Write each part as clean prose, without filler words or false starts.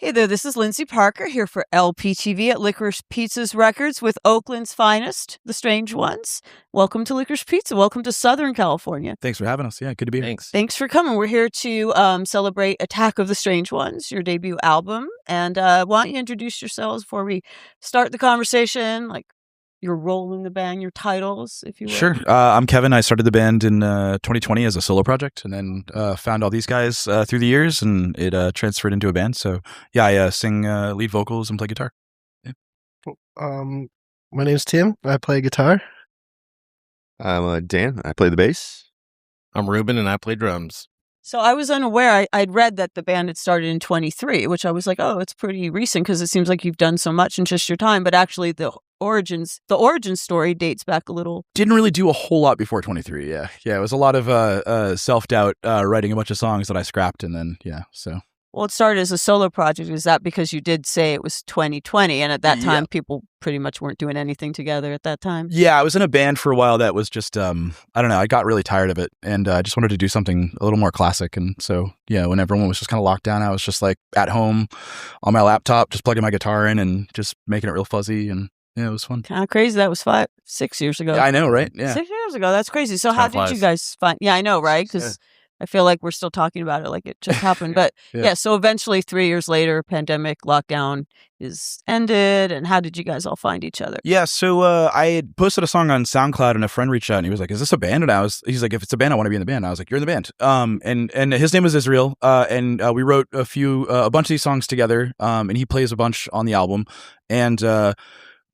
Hey there, this is Lyndsey Parker here for LPTV at Licorice Pizza Records with Oakland's finest, the Strange Ones. Welcome to Licorice Pizza. Welcome to Southern California. Thanks for having us. Yeah, good to be here. Thanks for coming. We're here to celebrate Attack of the Strange Ones, your debut album. And why don't you introduce yourselves before we start the conversation, like your role in the band, your titles, if you will. Sure. I'm Kevin. I started the band in 2020 as a solo project and then found all these guys through the years, and it transferred into a band. So, yeah, I sing lead vocals and play guitar. Yeah. My name's Tim. I play guitar. I'm Dan. I play the bass. I'm Ruben, and I play drums. So I was unaware. I'd read that the band had started in 23, which I was like, oh, it's pretty recent because it seems like you've done so much in just your time. But actually, the origin story dates back a little. Didn't really do a whole lot before 23. Yeah. It was a lot of self-doubt, writing a bunch of songs that I scrapped, and then so. Well, it started as a solo project. Is that because you did say it was 2020, and at that time, people pretty much weren't doing anything together at that time? Yeah, I was in a band for a while that was just, I don't know, I got really tired of it, and I just wanted to do something a little more classic. And so, yeah, when everyone was just kind of locked down, I was just like at home on my laptop, just plugging my guitar in and just making it real fuzzy, and yeah, it was fun. Kind of crazy. That was 6 years ago. Yeah, I know, right? Yeah. 6 years ago. That's crazy. So how did you guys find... Yeah, I know, right? Because... I feel like we're still talking about it like it just happened. But yeah, so eventually 3 years later, pandemic lockdown is ended. And how did you guys all find each other? Yeah, so I had posted a song on SoundCloud, and a friend reached out and he was like, "Is this a band?" And he's like, "If it's a band, I want to be in the band." I was like, "You're in the band." And his name was Israel. And we wrote a bunch of these songs together. And he plays a bunch on the album. And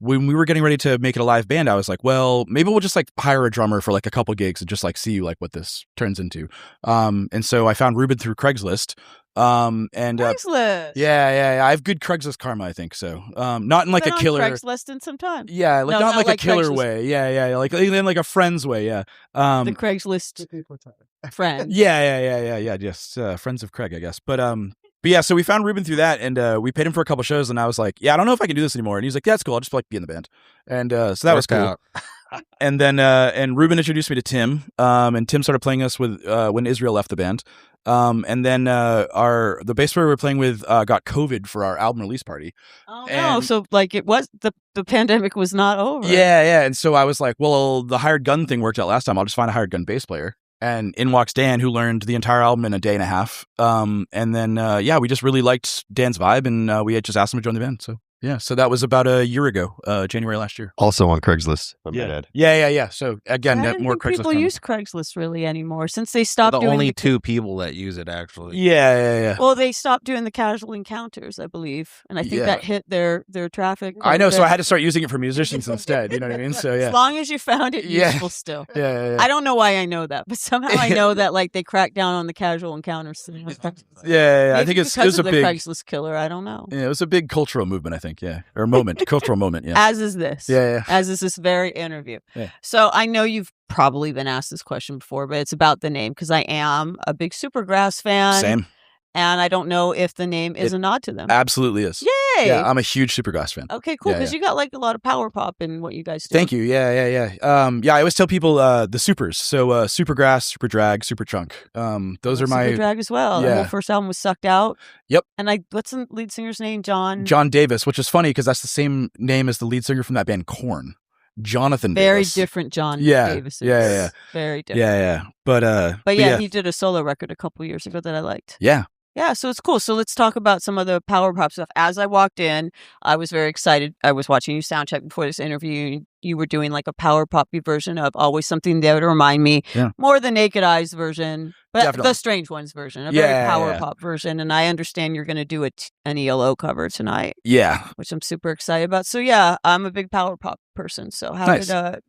when we were getting ready to make it a live band, I was like, well, maybe we'll just like hire a drummer for like a couple gigs and just like see like what this turns into. And so I found Ruben through Craigslist. Craigslist. Yeah. I have good Craigslist karma, I think. So, not in like a killer Craigslist in some time. Yeah, like not like a killer way. Yeah. Like in like a friend's way. Yeah. The Craigslist friend. Yeah. Just friends of Craig, I guess. But yeah, so we found Ruben through that, and we paid him for a couple shows, and I was like, yeah, I don't know if I can do this anymore. And he's like, yeah, that's cool. I'll just like be in the band. And so that was cool. And then and Ruben introduced me to Tim, and Tim started playing us with when Israel left the band. And then the bass player we were playing with got COVID for our album release party. Oh no! So like it was the pandemic was not over. Yeah. And so I was like, well, the hired gun thing worked out last time. I'll just find a hired gun bass player. And in walks Dan, who learned the entire album in a day and a half. And then, we just really liked Dan's vibe, and we had just asked him to join the band. So, yeah. So that was about a year ago, January last year. Also on Craigslist. Yeah. So, again, I don't more think Craigslist. People use Craigslist really anymore since they stopped the doing only two people that use it, actually. Yeah. Well, they stopped doing the casual encounters, I believe. And I think that hit their traffic. I know. So I had to start using it for musicians instead. You know what I mean? So, yeah. As long as you found it useful still. Yeah. I don't know why I know that, but somehow I know that like they cracked down on the casual encounters. Yeah. I think it was a big Craigslist killer. I don't know. Yeah, it was a big cultural movement, I think. Yeah. Or cultural moment. Yeah. As is this. Yeah. As is this very interview. Yeah. So I know you've probably been asked this question before, but it's about the name because I am a big Supergrass fan. Same. And I don't know if the name is a nod to them. Absolutely is. Yay! Yeah, I'm a huge Supergrass fan. Okay, cool. Because you got like a lot of power pop in what you guys do. Thank you. Yeah. I always tell people the supers. So Supergrass, Super Drag, Super Chunk. Those are my Super Drag as well. Yeah. The whole first album was Sucked Out. Yep. And what's the lead singer's name? John Davis, which is funny because that's the same name as the lead singer from that band Korn. Jonathan Very Davis. different John Davis. Yeah. Very different. Yeah. But yeah, he did a solo record a couple years ago that I liked. Yeah. Yeah, so it's cool. So let's talk about some of the power pop stuff. As I walked in, I was very excited. I was watching you sound check before this interview. You were doing like a power poppy version of Always Something There to Remind Me. Yeah. More the Naked Eyes version, but Definitely. the Strange Ones version, a very power pop version. And I understand you're going to do an ELO cover tonight. Yeah. Which I'm super excited about. So yeah, I'm a big power pop person. So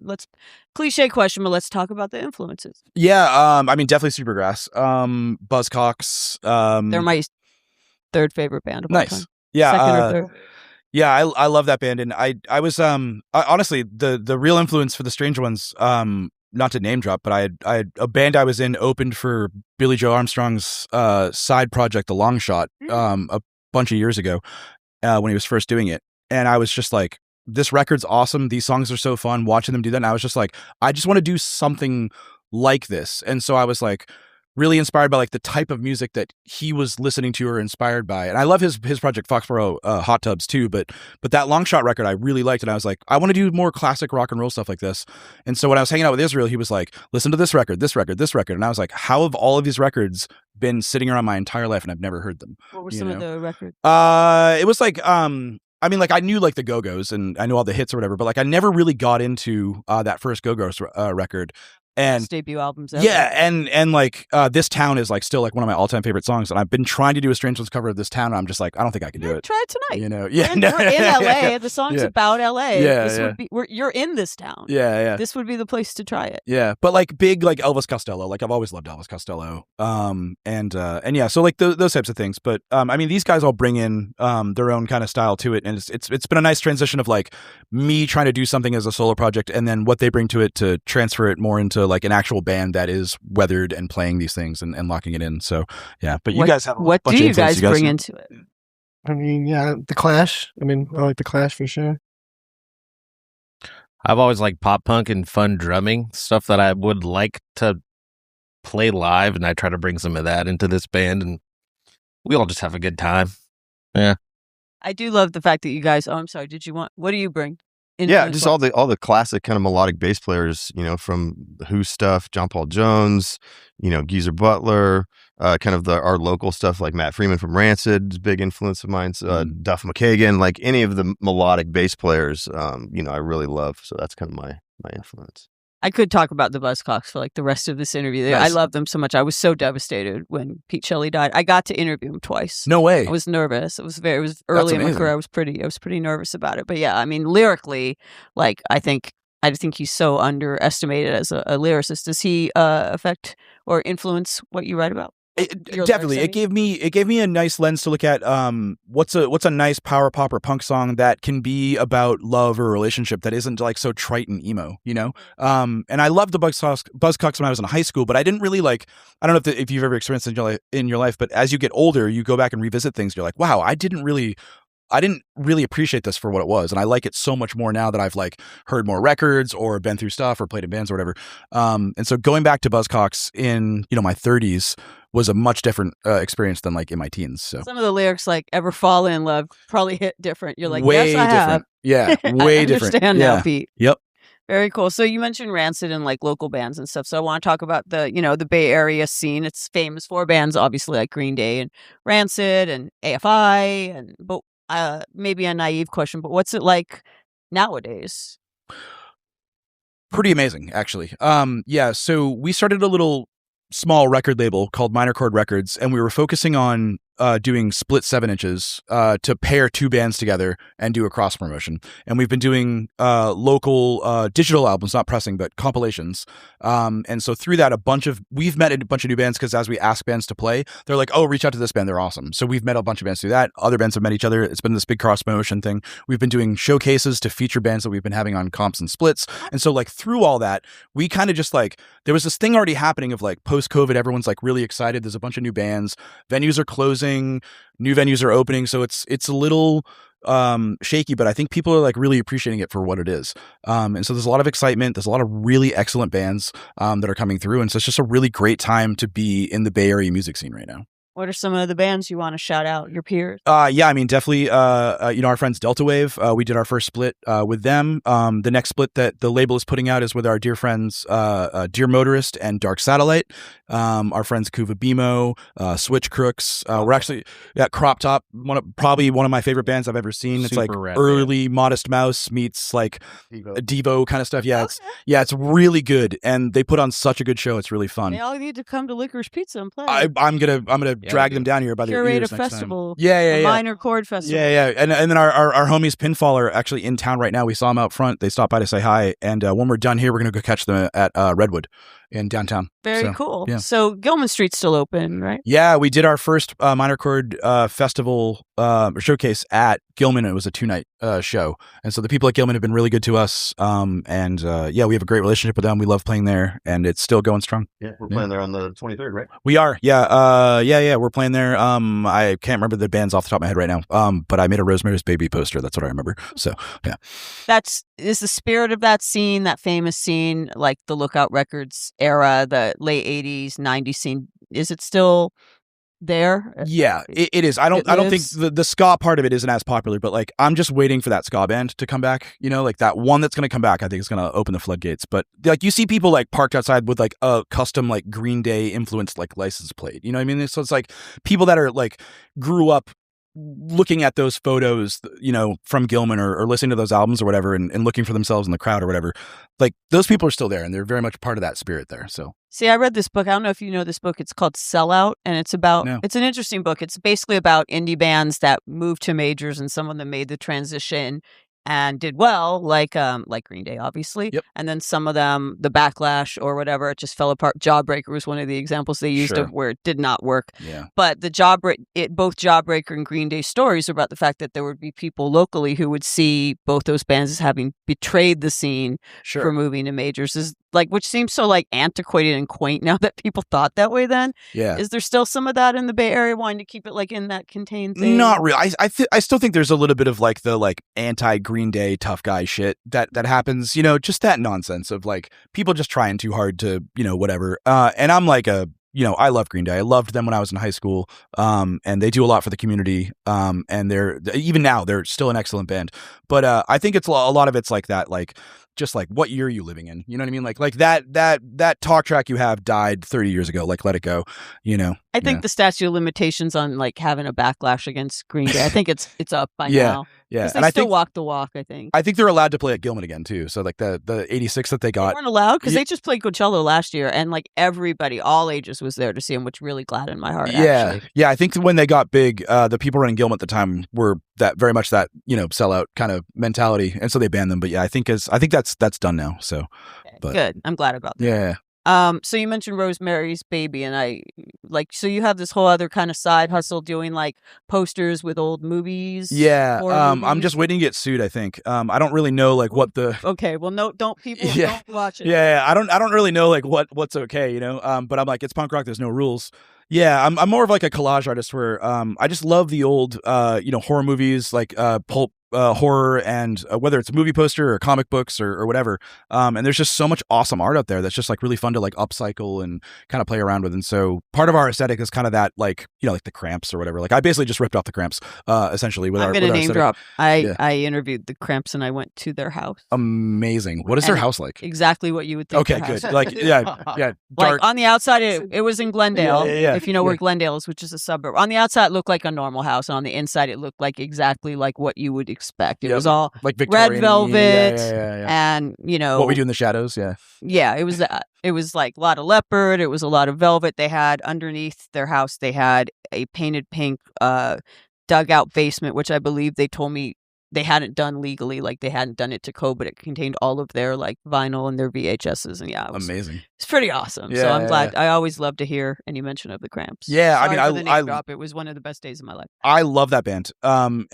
let's cliche question, but let's talk about the influences. Yeah. I mean, definitely Supergrass. Buzzcocks. They're my third favorite band of all time. Yeah. Second or third. Yeah, I love that band, and I was honestly the real influence for the Strange Ones. Not to name drop, but I had a band I was in opened for Billy Joe Armstrong's side project, The Long Shot, a bunch of years ago when he was first doing it, and I was just like, this record's awesome. These songs are so fun. Watching them do that, and I was just like, I just want to do something like this, and so I was like, really inspired by like the type of music that he was listening to or inspired by. And I love his project Foxborough Hot Tubs too, but that Long Shot record I really liked, and I was like, I want to do more classic rock and roll stuff like this. And so when I was hanging out with Israel, he was like, listen to this record, and I was like, how have all of these records been sitting around my entire life and I've never heard them? What were some of the records? It was like I mean, like I knew like the Go-Go's and I knew all the hits or whatever, but like I never really got into that first Go-Go's record. And Best debut albums ever. Yeah, and like This Town is like still like one of my all-time favorite songs, and I've been trying to do a Strange Ones cover of This Town, and I'm just like, I don't think I can do it. Try it tonight. You know, we're in LA. The song's about LA. Yeah, You're in this town. Yeah. This would be the place to try it. Yeah, but like big like Elvis Costello, like I've always loved Elvis Costello. And yeah, so like those types of things. But I mean, these guys all bring in their own kind of style to it, and it's been a nice transition of like me trying to do something as a solo project, and then what they bring to it to transfer it more into like an actual band that is weathered and playing these things and locking it in. So yeah, but you guys have what do you guys bring into it? I mean, yeah, the Clash. I mean, I like the Clash for sure. I've always liked pop punk and fun drumming, stuff that I would like to play live, and I try to bring some of that into this band, and we all just have a good time. Yeah. I do love the fact that you guys, what do you bring? Yeah, just all the classic kind of melodic bass players, you know, from the Who stuff, John Paul Jones, you know, Geezer Butler, kind of our local stuff like Matt Freeman from Rancid is a big influence of mine. Duff McKagan, like any of the melodic bass players, you know, I really love. So that's kind of my influence. I could talk about the Buzzcocks for like the rest of this interview. Nice. I love them so much. I was so devastated when Pete Shelley died. I got to interview him twice. No way. I was nervous. It was early in my career. I was pretty nervous about it. But yeah, I mean, lyrically, like I think he's so underestimated as a lyricist. Does he affect or influence what you write about? Definitely. It gave me a nice lens to look at what's a nice power pop or punk song that can be about love or relationship that isn't like so trite and emo, you know? And I loved the Buzzcocks when I was in high school, but I didn't really like, I don't know if you've ever experienced it in your life, but as you get older, you go back and revisit things. You're like, wow, I didn't really appreciate this for what it was. And I like it so much more now that I've like heard more records or been through stuff or played in bands or whatever. And so going back to Buzzcocks in, you know, my 30s was a much different experience than like in my teens. So some of the lyrics like "ever fall in love" probably hit different. You're like, way yes, I different. have. Yeah, way different. I understand now, Pete. Yep. Very cool. So you mentioned Rancid and like local bands and stuff. So I want to talk about the Bay Area scene. It's famous for bands, obviously, like Green Day and Rancid and AFI. But maybe a naive question, but what's it like nowadays? Pretty amazing, actually. Yeah. So we started a little small record label called Minor Chord Records, and we were focusing on doing split 7 inches to pair 2 bands together and do a cross promotion. And we've been doing local digital albums, not pressing, but compilations. And so through that, we've met a bunch of new bands because as we ask bands to play, they're like, oh, reach out to this band. They're awesome. So we've met a bunch of bands through that. Other bands have met each other. It's been this big cross promotion thing. We've been doing showcases to feature bands that we've been having on comps and splits. And so like through all that, we kind of just like, there was this thing already happening of like post-COVID, everyone's like really excited. There's a bunch of new bands. Venues are closing. New venues are opening, so it's a little shaky, but I think people are like really appreciating it for what it is. And so there's a lot of excitement. There's a lot of really excellent bands that are coming through, and so it's just a really great time to be in the Bay Area music scene right now. What are some of the bands you want to shout out, your peers? Yeah, I mean, definitely, our friends Delta Wave. We did our first split with them. The next split that the label is putting out is with our dear friends Dear Motorist and Dark Satellite. Our friends Kuva Bimo, Switch Crooks. We're actually Crop Top, probably one of my favorite bands I've ever seen. It's like early Modest Mouse meets like Devo kind of stuff. Yeah, it's really good, and they put on such a good show. It's really fun. They all need to come to Licorice Pizza and play. I'm gonna drag them down here by their ears next festival. Time. Yeah. Minor Chord Festival. Yeah. And then our homies Pinfall are actually in town right now. We saw them out front. They stopped by to say hi. And when we're done here, we're going to go catch them at Redwood in downtown. Very cool. Yeah. So Gilman Street's still open, right? Yeah, we did our first Minor Chord festival showcase at Gilman. It was a 2-night show. And so the people at Gilman have been really good to us. We have a great relationship with them. We love playing there, and it's still going strong. Yeah, we're playing there on the 23rd, right? We are. Yeah, we're playing there. I can't remember the bands off the top of my head right now. But I made a Rosemary's Baby poster. That's what I remember. So, yeah. Is the spirit of that scene, that famous scene, like the Lookout Records era, the late 80s, 90s scene, is it still there? Yeah, it is. I don't think the ska part of it isn't as popular, but like I'm just waiting for that ska band to come back, like that one that's going to come back. I think is going to open the floodgates. But like you see people like parked outside with like a custom like Green Day influenced like license plate, you know what I mean? So it's like people that are like grew up looking at those photos, from Gilman or listening to those albums or whatever, and looking for themselves in the crowd or whatever. Like those people are still there, and they're very much part of that spirit there. So see, I read this book. I don't know if you know this book. It's called Sellout, and it's an interesting book. It's basically about indie bands that moved to majors, and some of them made the transition and did well, like Green Day, obviously. Yep. And then some of them, the backlash or whatever, it just fell apart. Jawbreaker was one of the examples they used of where it did not work. Yeah. But both Jawbreaker and Green Day stories are about the fact that there would be people locally who would see both those bands as having betrayed the scene for moving to majors. Which seems so like antiquated and quaint now that people thought that way then. Yeah. Is there still some of that in the Bay Area, wanting to keep it like in that contained thing? Not really. I still think there's a little bit of like the like anti-Green Day tough guy shit that happens, just that nonsense of like people just trying too hard to, whatever. And I'm like I love Green Day. I loved them when I was in high school. And they do a lot for the community. And even now they're still an excellent band. But I think it's a lot of it's like that, like just like what year are you living in? You know what I mean? Like that talk track you have died 30 years ago. Like let it go. I think the statute of limitations on like having a backlash against Green Day, I think it's up by now. Yeah, because they still walk the walk. I think they're allowed to play at Gilman again too. So like the 86 that they got, they weren't allowed because they just played Coachella last year, and like everybody, all ages, was there to see them, which really gladdened my heart. Yeah, I think when they got big, the people running Gilman at the time were that very much that sellout kind of mentality, and so they banned them. But yeah, I think that's done now. So, good. I'm glad about that. Yeah. So you mentioned Rosemary's Baby, and so you have this whole other kind of side hustle doing like posters with old movies. Yeah. I'm just waiting to get sued, I think. I don't really know like what the Okay, well don't watch it. Yeah, I don't really know like what's okay, but I'm like, it's punk rock, there's no rules. Yeah, I'm more of like a collage artist where I just love the old horror movies, like pulp horror, and whether it's a movie poster or comic books or whatever, and there's just so much awesome art out there that's just like really fun to like upcycle and kind of play around with. And so part of our aesthetic is kind of that, like like the Cramps or whatever. Like I basically just ripped off the Cramps essentially with I'm our gonna name aesthetic. drop. I interviewed the Cramps and I went to their house. Amazing. What is their house like? Exactly what you would think. Okay, good. Like yeah dark. Like on the outside it was in Glendale. Yeah. If you know where Glendale is, which is a suburb. On the outside it looked like a normal house, and on the inside it looked like exactly like what you would expect. It was all like Victorian, red velvet, yeah. and What We Do in the Shadows. Yeah, it was that. It was like a lot of leopard. It was a lot of velvet. They had underneath their house, they had a painted pink dugout basement, which I believe they told me they hadn't done legally. Like they hadn't done it to code, but it contained all of their like vinyl and their VHSs. And it was amazing. It's pretty awesome. So I'm glad. I always love to hear any mention of the Cramps. Yeah, Sorry for the name drop. It was one of the best days of my life. I love that band. And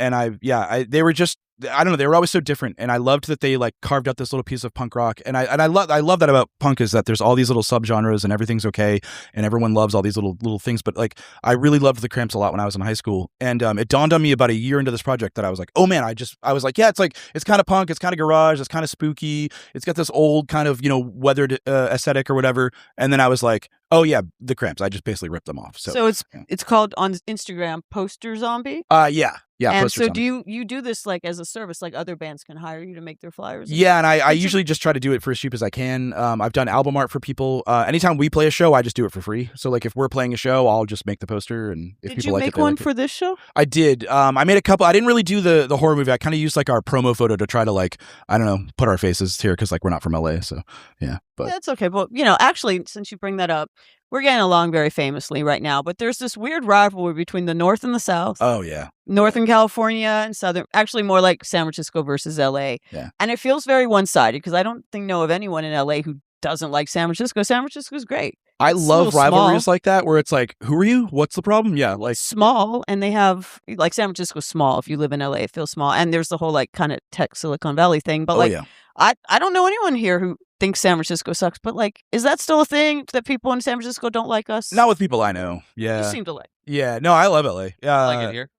they were just, I don't know, they were always so different, and I loved that they like carved out this little piece of punk rock. And I love that about punk, is that there's all these little subgenres and everything's okay, and everyone loves all these little things. But like I really loved the Cramps a lot when I was in high school, and it dawned on me about a year into this project that I was like, oh man, I was like, yeah, it's kind of punk, it's kind of garage, it's kind of spooky, it's got this old kind of weathered aesthetic or whatever. And then I was like, oh yeah, the Cramps. I just basically ripped them off. So it's called on Instagram Poster Zombie. Yeah. And so do you do this like as a service, like other bands can hire you to make their flyers? Yeah, and I usually just try to do it for as cheap as I can. I've done album art for people. Anytime we play a show, I just do it for free. So like if we're playing a show, I'll just make the poster, and if did people you like make it, they one like for it. this show? I did. I made a couple. I didn't really do the horror movie. I kind of used like our promo photo to try to like, I don't know, put our faces here because like we're not from LA. So yeah, but that's okay. But actually, since you bring that up, we're getting along very famously right now, but there's this weird rivalry between the North and the South. Oh, yeah. Northern California and Southern, actually more like San Francisco versus LA. Yeah. And it feels very one-sided because I don't know of anyone in LA who doesn't like San Francisco. San Francisco's great. I love rivalries like that where it's like, who are you? What's the problem? Yeah, like small, and they have like San Francisco's small. If you live in LA, it feels small. And there's the whole like kind of tech Silicon Valley thing. But I don't know anyone here who thinks San Francisco sucks, but like, is that still a thing that people in San Francisco don't like us? Not with people I know. Yeah. You seem to like. Yeah. No, I love LA. I like it here.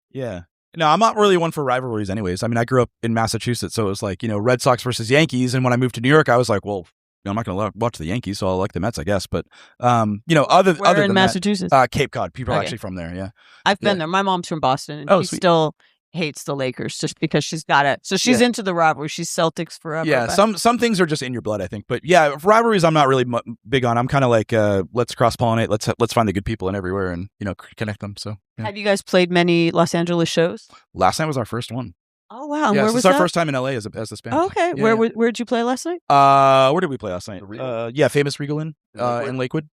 Yeah. No, I'm not really one for rivalries anyways. I mean, I grew up in Massachusetts, so it was like, Red Sox versus Yankees. And when I moved to New York, I was like, well, I'm not going to watch the Yankees, so I'll like the Mets, I guess. But other than Massachusetts, Cape Cod. People are actually from there. Yeah, I've been there. My mom's from Boston, and she still hates the Lakers just because she's got it. So she's into the rivalry. She's Celtics forever. Yeah, some things are just in your blood, I think. But yeah, rivalries I'm not really big on. I'm kind of like, let's cross pollinate. Let's find the good people in everywhere and connect them. So yeah. Have you guys played many Los Angeles shows? Last night was our first one. Oh wow! And yeah, where was our first time in LA as this band. Oh, okay, yeah, where'd you play last night? Where did we play last night? Famous Regal in Lakewood.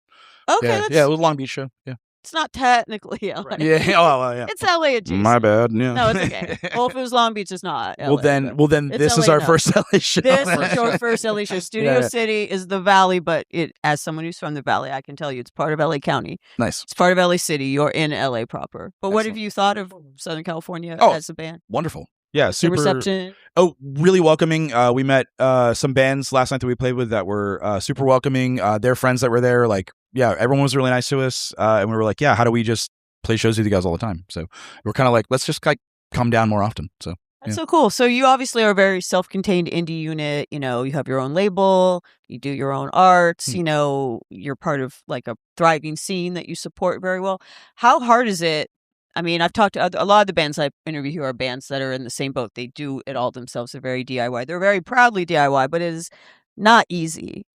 Okay, yeah, it was a Long Beach show. Yeah. It's not technically LA. Right. Yeah. Oh, yeah. It's LA adjacent. My bad. Yeah. No, it's okay. Well, if it was Long Beach, it's not LA. Well, then this LA is our first LA show. This is your first LA show. Studio City is the Valley, but as someone who's from the Valley, I can tell you it's part of LA County. Nice. It's part of LA City. You're in LA proper. But what have you thought of Southern California as a band? Wonderful. Yeah, super reception. Oh, really welcoming. We met some bands last night that we played with that were super welcoming. Their friends that were there, like, yeah, everyone was really nice to us. And we were like, yeah, how do we just play shows with you guys all the time? So we're kind of like, let's just like come down more often. So that's so cool. So you obviously are a very self-contained indie unit. You have your own label, you do your own arts, you're part of like a thriving scene that you support very well. How hard is it? I mean, I've talked to a lot of the bands I interview here are bands that are in the same boat. They do it all themselves. They're very DIY. They're very proudly DIY, but it is not easy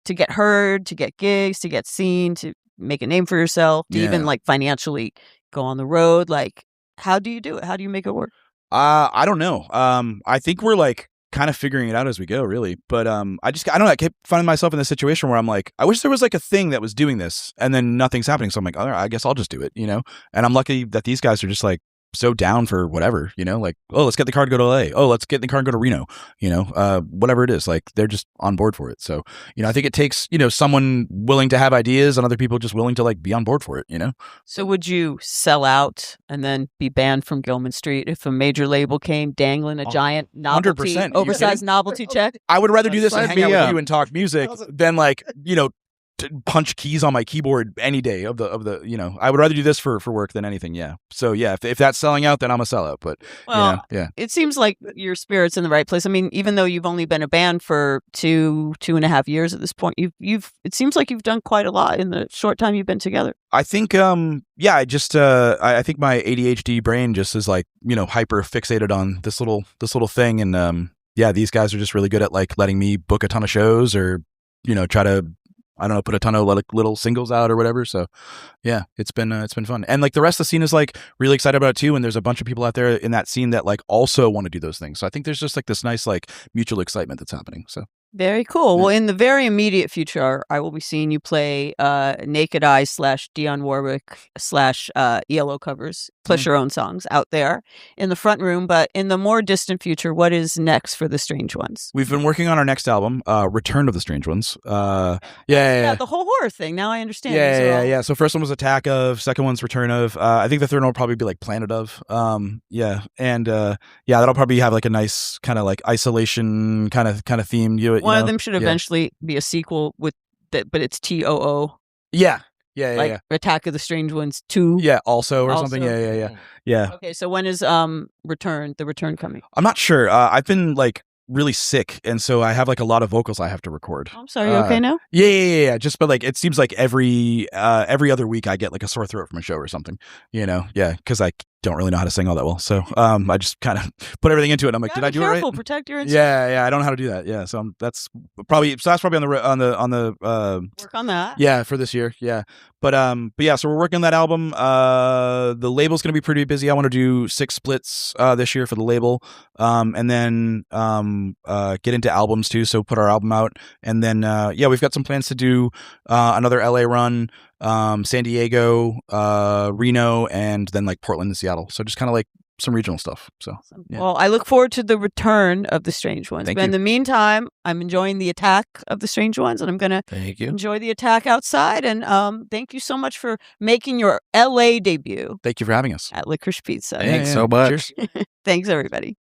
to get heard, to get gigs, to get seen, to make a name for yourself, to even like financially go on the road. Like, how do you do it? How do you make it work? I don't know. I think we're like kind of figuring it out as we go, really. But I don't know. I kept finding myself in this situation where I'm like, I wish there was like a thing that was doing this, and then nothing's happening. So I'm like, all right, I guess I'll just do it, And I'm lucky that these guys are just like so down for whatever, like, oh, let's get the car to go to LA. Oh, let's get in the car and go to Reno, whatever it is. Like, they're just on board for it. So, I think it takes, someone willing to have ideas and other people just willing to like be on board for it, So would you sell out and then be banned from Gilman Street if a major label came dangling a giant novelty, 100%. Novelty check? I would rather do this and hang out with you and talk music than like, to punch keys on my keyboard any day of the I would rather do this for work than anything. Yeah. So yeah, if that's selling out, then I'm a sellout. But it seems like your spirit's in the right place. I mean, even though you've only been a band for 2.5 years at this point, it seems like you've done quite a lot in the short time you've been together. I think I just I think my ADHD brain just is like, hyper fixated on this little thing, and these guys are just really good at like letting me book a ton of shows or try to, I don't know, put a ton of like little singles out or whatever. So yeah, it's been fun. And like the rest of the scene is like really excited about it too. And there's a bunch of people out there in that scene that like also want to do those things. So I think there's just like this nice like mutual excitement that's happening. So very cool. Well, in the very immediate future, I will be seeing you play Naked Eye / Dionne Warwick / ELO covers, plus your own songs out there in the front room. But in the more distant future, what is next for the Strange Ones? We've been working on our next album, Return of the Strange Ones. The whole horror thing. Now I understand. Yeah. So first one was Attack of, second one's Return of. I think the third one will probably be like Planet of. And that'll probably have like a nice kind of like isolation kind of theme. One of them should eventually be a sequel with that, but it's TOO. Yeah. Attack of the Strange Ones 2. Yeah, also something. Yeah. Okay, so when is the return coming? I'm not sure. I've been like really sick, and so I have like a lot of vocals I have to record. I'm sorry, you okay now? Yeah. Just but like it seems like every other week I get like a sore throat from a show or something. Because I don't really know how to sing all that well. So I just kind of put everything into it. I'm like, did I do it right? Protect your instrument. Yeah. I don't know how to do that. Yeah. So that's probably on the work on that. Yeah, for this year. Yeah. But yeah, so we're working on that album. The label's going to be pretty busy. I want to do 6 splits this year for the label. And then get into albums too. So put our album out. And then we've got some plans to do another LA run, San Diego, Reno, and then like Portland and Seattle. So just kind of like some regional stuff. So awesome. Yeah. Well, I look forward to the return of the Strange Ones. But in the meantime, I'm enjoying the Attack of the Strange Ones, and I'm gonna enjoy the Attack outside. And thank you so much for making your LA debut. Thank you for having us at Licorice Pizza. Thanks so much. Thanks, everybody.